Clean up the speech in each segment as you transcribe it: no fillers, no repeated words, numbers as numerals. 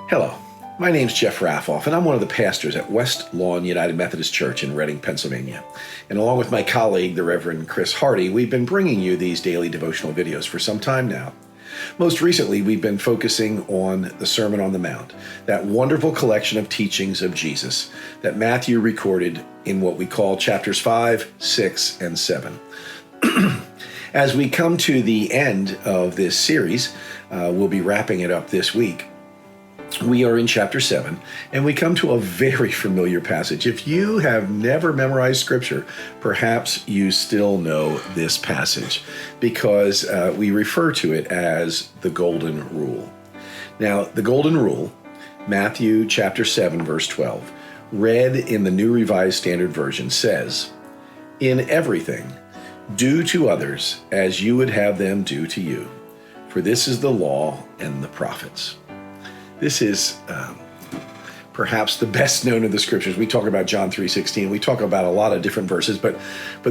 Hello, my name's Jeff Raffauf, and I'm one of the pastors at West Lawn United Methodist Church in Reading, Pennsylvania. And along with my colleague, the Reverend Chris Hardy, we've been bringing you these daily devotional videos for some time now. Most recently, we've been focusing on the Sermon on the Mount, that wonderful collection of teachings of Jesus that Matthew recorded in what we call chapters 5, 6, and 7. As we come to the end of this series, we'll be wrapping it up this week. We are in chapter 7, and we come to a very familiar passage. If you have never memorized Scripture, perhaps you still know this passage because we refer to it as the Golden Rule. Now, the Golden Rule, Matthew chapter 7, verse 12, read in the New Revised Standard Version, says, "In everything, do to others as you would have them do to you, for this is the law and the prophets." This is perhaps the best known of the scriptures. We talk about John 3:16. We talk about a lot of different verses, but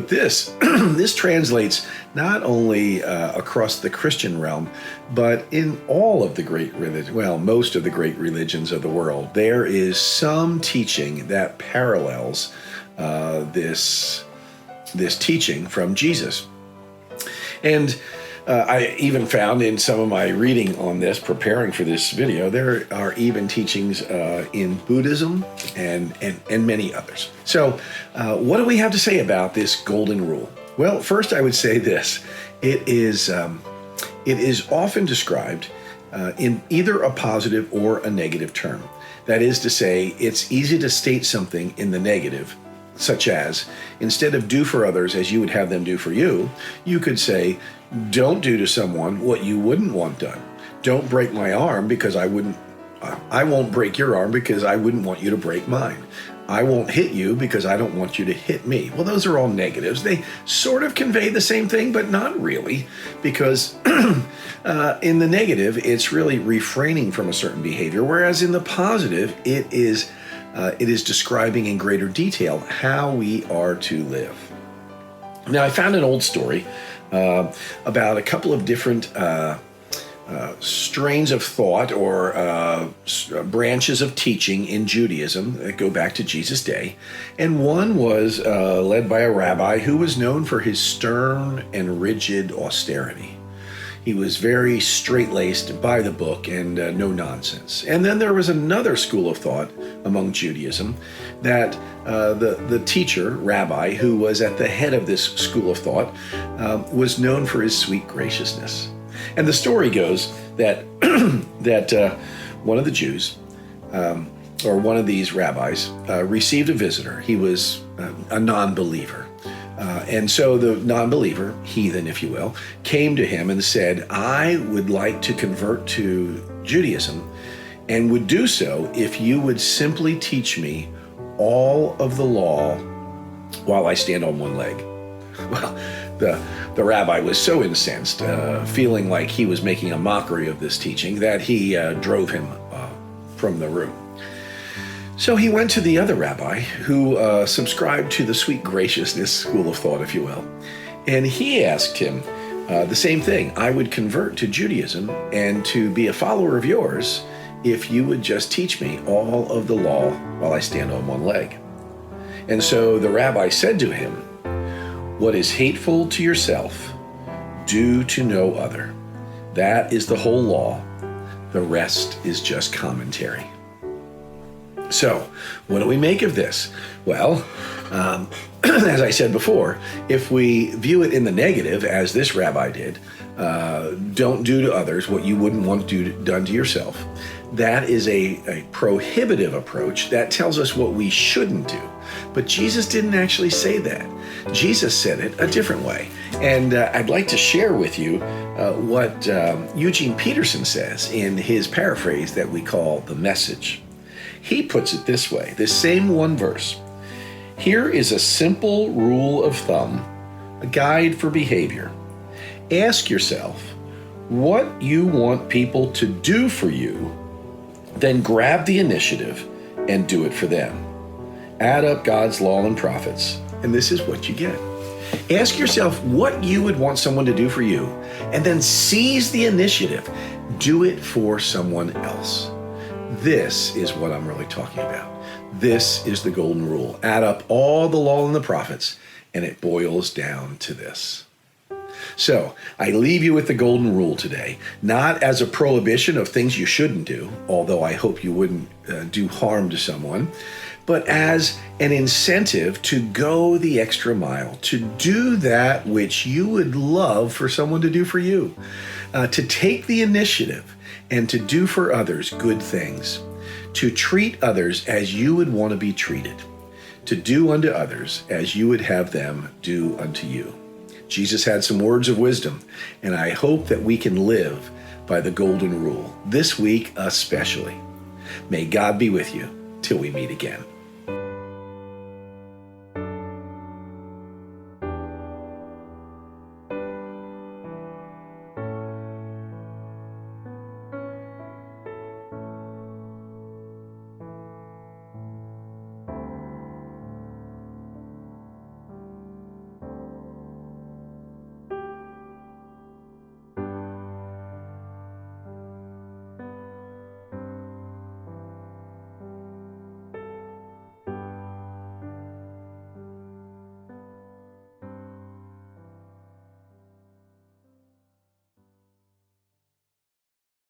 this this translates not only across the Christian realm, but in all of the great religions. Well, most of the great religions of the world, there is some teaching that parallels this teaching from Jesus, and I even found in some of my reading on this, preparing for this video, there are even teachings in Buddhism and many others. So what do we have to say about this golden rule? Well, first I would say this. It is often described in either a positive or a negative term. That is to say, it's easy to state something in the negative, such as, instead of do for others as you would have them do for you, you could say, don't do to someone what you wouldn't want done. Don't break my arm because I won't break your arm because I wouldn't want you to break mine. I won't hit you because I don't want you to hit me. Well, those are all negatives. They sort of convey the same thing, but not really, because in the negative, it's really refraining from a certain behavior, whereas in the positive, it is describing in greater detail how we are to live. Now, I found an old story about a couple of different strains of thought or branches of teaching in Judaism that go back to Jesus' day. And one was led by a rabbi who was known for his stern and rigid austerity. He was very straight-laced, by the book, and no nonsense. And then there was another school of thought among Judaism that the teacher, rabbi, who was at the head of this school of thought, was known for his sweet graciousness. And the story goes that one of the Jews, or one of these rabbis, received a visitor. He was a non-believer. And so the non-believer, heathen if you will, came to him and said, "I would like to convert to Judaism and would do so if you would simply teach me all of the law while I stand on one leg." Well, the rabbi was so incensed, feeling like he was making a mockery of this teaching, that he drove him from the room. So he went to the other rabbi who subscribed to the sweet graciousness school of thought, if you will. And he asked him the same thing. "I would convert to Judaism and to be a follower of yours if you would just teach me all of the law while I stand on one leg." And so the rabbi said to him, "What is hateful to yourself, do to no other. That is the whole law. The rest is just commentary." So, what do we make of this? Well, as I said before, if we view it in the negative, as this rabbi did, don't do to others what you wouldn't want done to yourself, that is a prohibitive approach that tells us what we shouldn't do. But Jesus didn't actually say that. Jesus said it a different way. And I'd like to share with you what Eugene Peterson says in his paraphrase that we call The Message. He puts it this way, this same one verse. "Here is a simple rule of thumb, a guide for behavior. Ask yourself what you want people to do for you, then grab the initiative and do it for them. Add up God's law and prophets, and this is what you get. Ask yourself what you would want someone to do for you, and then seize the initiative. Do it for someone else. This is what I'm really talking about. This is the golden rule. Add up all the law and the prophets, and it boils down to this. So I leave you with the golden rule today, not as a prohibition of things you shouldn't do, although I hope you wouldn't do harm to someone, but as an incentive to go the extra mile, to do that which you would love for someone to do for you, to take the initiative and to do for others good things, to treat others as you would want to be treated, to do unto others as you would have them do unto you. Jesus had some words of wisdom, and I hope that we can live by the golden rule, this week especially. May God be with you till we meet again.